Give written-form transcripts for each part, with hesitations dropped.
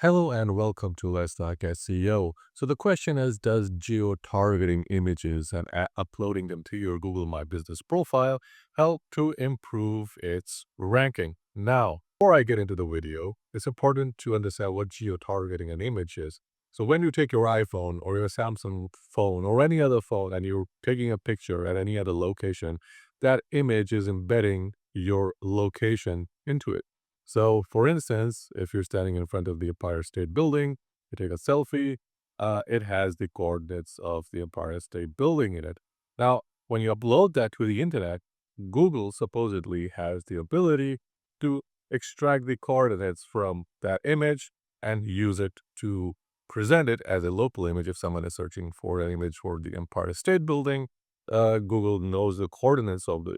Hello and welcome to Let's Talk SEO. So the question is, does geo-targeting images and uploading them to your Google My Business profile help to improve its ranking? Now, before I get into the video, it's important to understand what geo-targeting an image is. So when you take your iPhone or your Samsung phone or any other phone and you're taking a picture at any other location, that image is embedding your location into it. So, for instance, if you're standing in front of the Empire State Building, you take a selfie, it has the coordinates of the Empire State Building in it. Now, when you upload that to the internet, Google supposedly has the ability to extract the coordinates from that image and use it to present it as a local image. If someone is searching for an image for the Empire State Building, Google knows the coordinates of the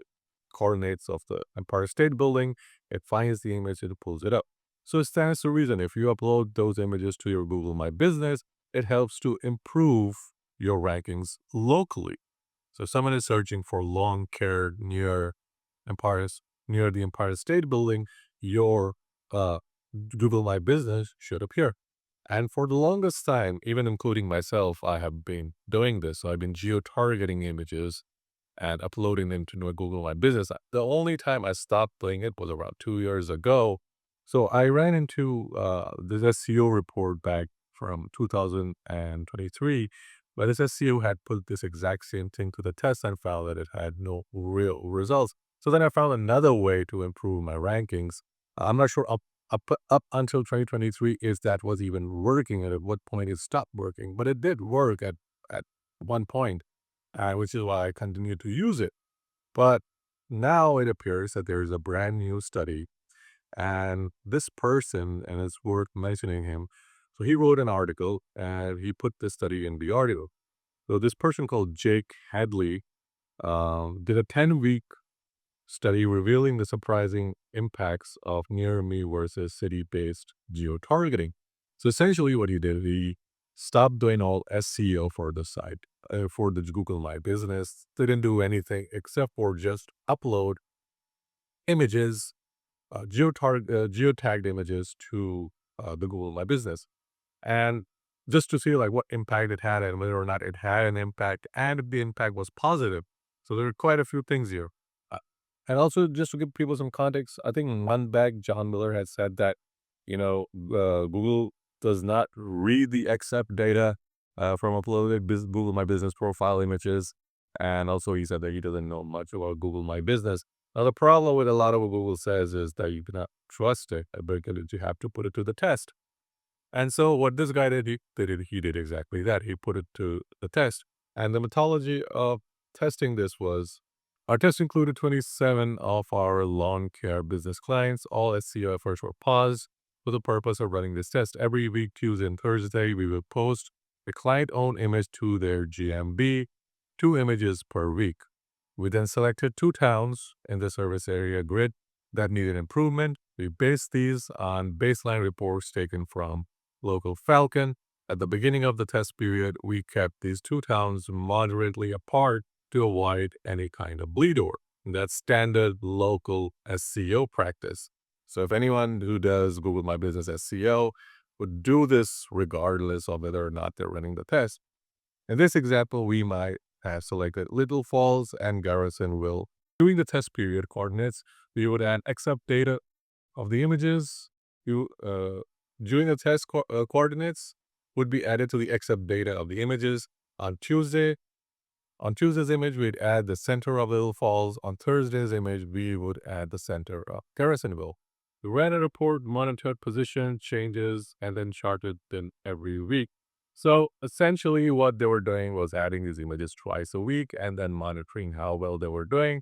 Empire State Building. It finds the image, it pulls it up. So it stands to reason if you upload those images to your Google My Business, it helps to improve your rankings locally. So if someone is searching for lawn care Empire's near the Empire State Building, your uh, Google My Business should appear. And for the longest time, even including myself, I have been doing this. So I've been geo-targeting images and uploading them to my Google My Business. The only time I stopped doing it was around 2 years ago. So I ran into this SEO report back from 2023, but this SEO had put this exact same thing to the test and found that it had no real results. So then I found another way to improve my rankings. I'm not sure up until 2023 is that was even working and at what point it stopped working, but it did work at one point, which is why I continue to use it. But now it appears that there is a brand new study, and this person, and it's worth mentioning him. So he wrote an article and he put this study in the article. So this person called Jake Hadley did a 10-week study revealing the surprising impacts of near me versus city based geo targeting. So essentially, what he did, he stopped doing all SEO for the site, for the Google My Business. Didn't do anything except for just upload images, geotagged images to the Google My Business. And just to see like what impact it had and whether or not it had an impact and if the impact was positive. So there are quite a few things here. Uh, and also just to give people some context, I think one back John Miller had said that, Google does not read the accept data from uploaded Google My Business profile images. And also he said that he doesn't know much about Google My Business. Now the problem with a lot of what Google says is that you cannot trust it because you have to put it to the test. And so what this guy did, he did exactly that. He put it to the test. And the methodology of testing this was our test included 27 of our lawn care business clients. All SEO efforts were paused for the purpose of running this test. Every week, Tuesday and Thursday, we would post a client-owned image to their GMB, 2 images per week. We then selected 2 towns in the service area grid that needed improvement. We based these on baseline reports taken from local Falcon. At the beginning of the test period, we kept these 2 towns moderately apart to avoid any kind of bleed over. That's standard local SEO practice. So if anyone who does Google My Business SEO would do this regardless of whether or not they're running the test. In this example, we might have selected Little Falls and Garrisonville. During the test period coordinates, we would add accept data of the images. During the test coordinates would be added to the accept data of the images. On Tuesday, on Tuesday's image, we'd add the center of Little Falls. On Thursday's image, we would add the center of Garrisonville. We ran a report, monitored position changes, and then charted them every week. So essentially what they were doing was adding these images twice a week and then monitoring how well they were doing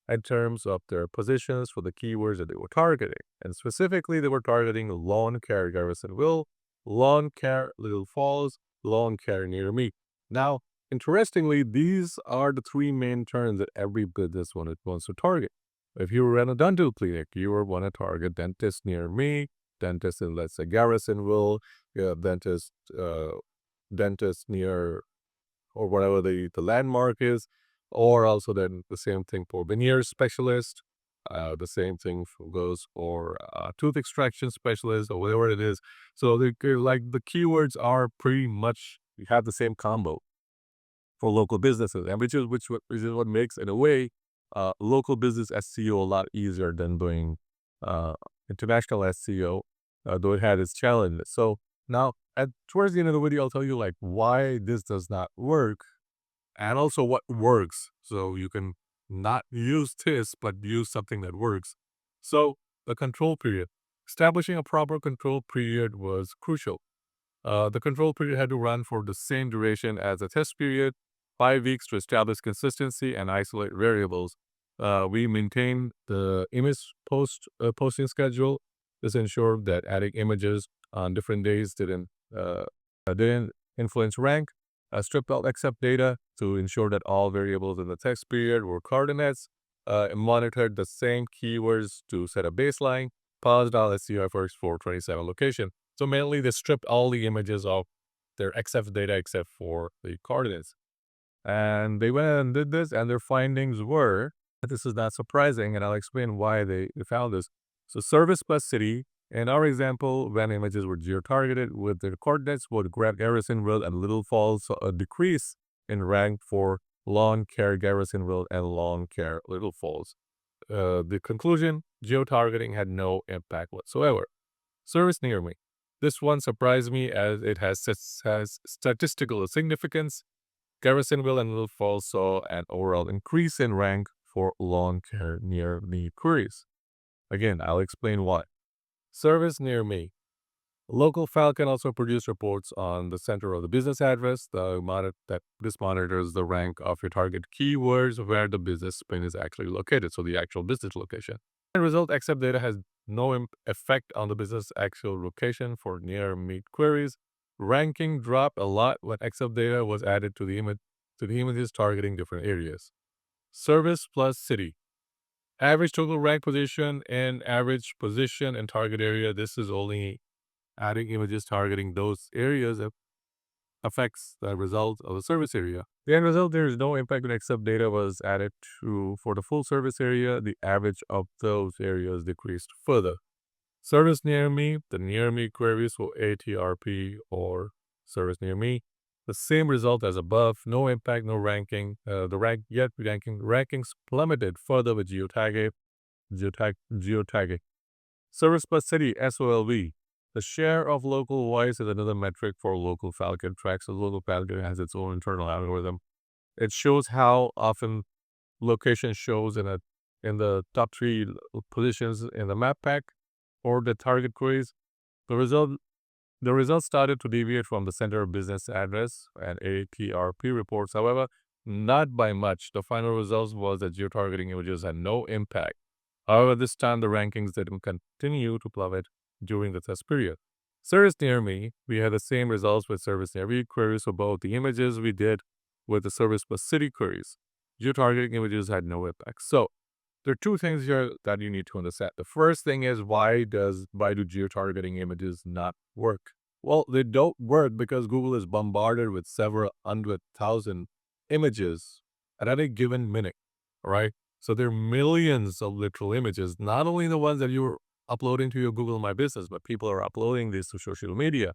in terms of their positions for the keywords that they were targeting. And specifically, they were targeting lawn care Garrisonville, lawn care Little Falls, lawn care near me. Now, interestingly, these are the 3 main terms that every business wants to target. If you run a dental clinic, you will want to target dentist near me, dentist in, let's say, Garrisonville, dentist, dentist near or whatever the landmark is, or also then the same thing for veneer specialist. The same thing goes for tooth extraction specialist or whatever it is. So like the keywords are pretty much you have the same combo for local businesses, and which is what makes in a way local business SEO a lot easier than doing uh, international SEO, though it had its challenges. So now towards the end of the video, I'll tell you like why this does not work and also what works. So you can not use this, but use something that works. So the control period. Establishing a proper control period was crucial. The control period had to run for the same duration as the test period, 5 weeks to establish consistency and isolate variables. We maintained the image posting schedule. This ensured that adding images on different days didn't influence rank. Stripped out accept data to ensure that all variables in the text period were coordinates. Monitored the same keywords to set a baseline. Paused all SEO efforts for 27 location. So mainly they stripped all the images of their XF data except for the coordinates. And they went and did this, and their findings were, this is not surprising, and I'll explain why they found this. So service plus city, in our example, when images were geo-targeted with their coordinates would grab Garrisonville and Little Falls, so a decrease in rank for Lawn Care Garrisonville and Lawn Care Little Falls. The conclusion, geo-targeting had no impact whatsoever. Service near me. This one surprised me as it has statistical significance. Garrisonville and Little Falls saw an overall increase in rank for lawn care near me queries. Again, I'll explain why. Service near me. Local file can also produce reports on the center of the business address. This monitors the rank of your target keywords where the business pin is actually located, so the actual business location. The result, accept data has no effect on the business actual location for near me queries. Ranking dropped a lot when accept data was added to the images targeting different areas. Service plus city. Average total rank position and average position and target area. This is only adding images targeting those areas that affects the result of the service area. The end result, there is no impact when accept data was added to for the full service area. The average of those areas decreased further. Service near me, the near me queries for ATRP or service near me. The same result as above, no impact, no ranking. Rankings plummeted further with geotagging. Service per city, SOLV. The share of local voice is another metric for local Falcon tracks. So local Falcon has its own internal algorithm. It shows how often location shows in the top three positions in the map pack or the target queries. The results started to deviate from the center of business address and ATRP reports. However, not by much. The final results was that geotargeting images had no impact. However, this time the rankings didn't continue to plummet during the test period. Service near me, we had the same results with service near me queries for both the images we did with the service plus city queries. Geotargeting images had no impact. So there are two things here that you need to understand. The first thing is why do geotargeting images not work? Well, they don't work because Google is bombarded with several 100,000 images at any given minute, right? So there are millions of literal images, not only the ones that you're uploading to your Google My Business, but people are uploading this to social media.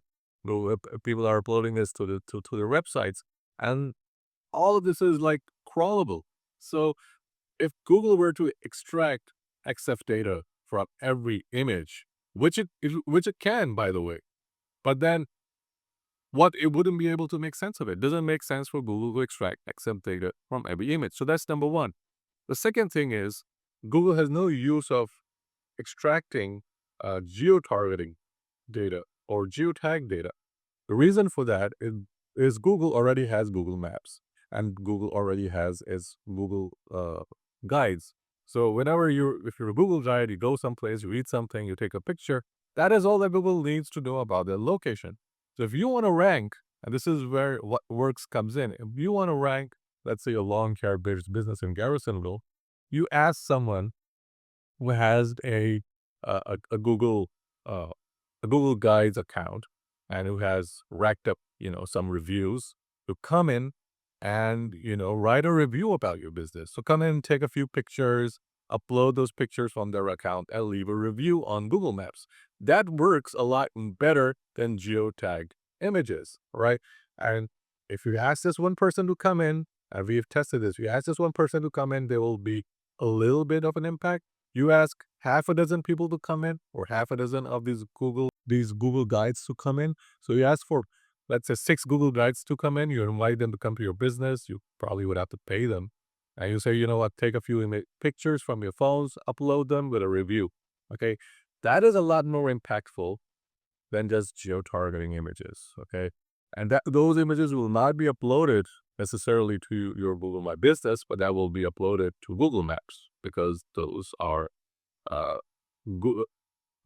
People are uploading this to their websites, and all of this is like crawlable. So if Google were to extract XF data from every image, which it can, by the way, but then it wouldn't be able to make sense of it. It doesn't make sense for Google to extract XF data from every image. So that's number one. The second thing is Google has no use of extracting geo-targeting data or geotag data. The reason for that is Google already has Google Maps and Google already has its Google guides. So if you're a Google guide, you go someplace, you read something, you take a picture, that is all that Google needs to know about their location. So if you want to rank, and this is where what works comes in, if you want to rank, let's say a lawn care business in Garrisonville, you ask someone who has a Google uh, a Google Guides account and who has racked up some reviews to come in and write a review about your business. So come in, take a few pictures, upload those pictures from their account and leave a review on Google Maps. That works a lot better than geotag images, right? And if you ask this one person to come in, and we've tested this, you ask this one person to come in, there will be a little bit of an impact. You ask half a dozen people to come in, or half a dozen of these Google guides to come in. So you ask for, let's say, 6 Google guides to come in. You invite them to come to your business. You probably would have to pay them. And you say, you know what, take a few pictures from your phones, upload them with a review. Okay. That is a lot more impactful than just geo-targeting images. Okay. And those images will not be uploaded necessarily to your Google My Business, but that will be uploaded to Google Maps because those are uh, Google,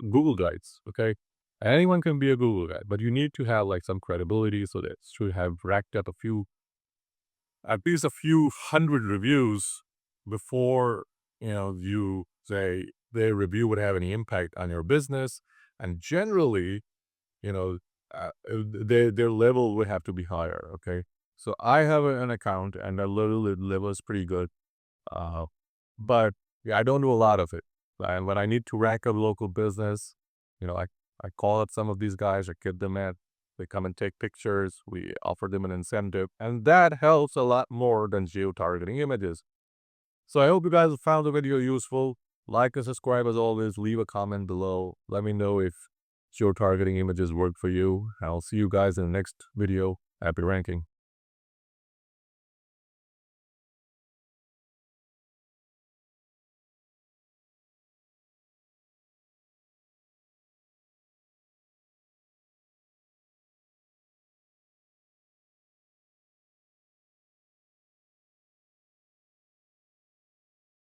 Google Guides. Okay. Anyone can be a Google Guide, but you need to have like some credibility, so that should have racked up at least a few hundred reviews before, you say their review would have any impact on your business. And generally, you know, their level would have to be higher. Okay. So I have an account and the level is pretty good. Uh, but yeah, I don't do a lot of it. And when I need to rank a local business, I call up some of these guys, I get them in, they come and take pictures, we offer them an incentive, and that helps a lot more than geo-targeting images. So I hope you guys found the video useful. Like and subscribe as always, leave a comment below. Let me know if geo-targeting images work for you. I'll see you guys in the next video. Happy ranking.